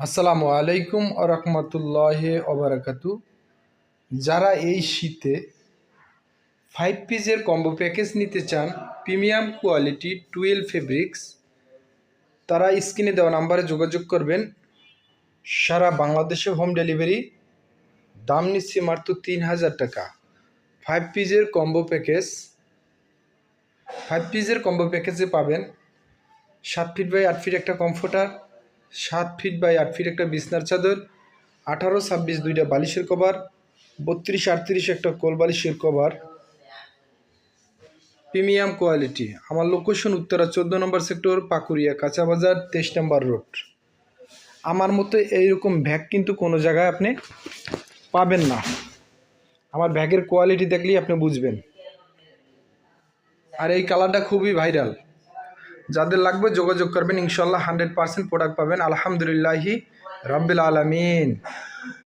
আসসালামু আলাইকুম আরহামতুল্লাহি ওবারাকাতু। যারা এই শীতে 5 পিসের কম্বো প্যাকেজ নিতে চান, প্রিমিয়াম কোয়ালিটি 12 ফেব্রিক্স, তারা স্ক্রিনে দেওয়া নাম্বারে যোগাযোগ করবেন। সারা বাংলাদেশে হোম ডেলিভারি, দাম নিচ্ছে মাত্র 3000 টাকা। 5 পিসের কম্বো প্যাকেজে পাবেন 7 ফিট বাই 8 ফিট একটা কমফোর্টার, 7 ফিট বাই 8 ফিট একটা বিছনার চাদর, 18-26 দুইটা বালিশের কভার, 32-38 একটা কোল বালিশের কভার, প্রিমিয়াম কোয়ালিটি। আমার লোকেশন উত্তরা 14 নম্বর সেক্টর, পাকুড়িয়া কাঁচা বাজার, 23 নম্বর রোড। আমার মতো এইরকম ব্যাগ কিন্তু কোনো জায়গায় আপনি পাবেন না। আমার ব্যাগের কোয়ালিটি দেখলেই আপনি বুঝবেন। আর এই কালারটা খুবই ভাইরাল। যাদের লাগবে যোগাযোগ করবেন, ইনশাল্লাহ 100% প্রোডাক্ট পাবেন। আলহামদুলিল্লাহি রাব্বিল আলামিন।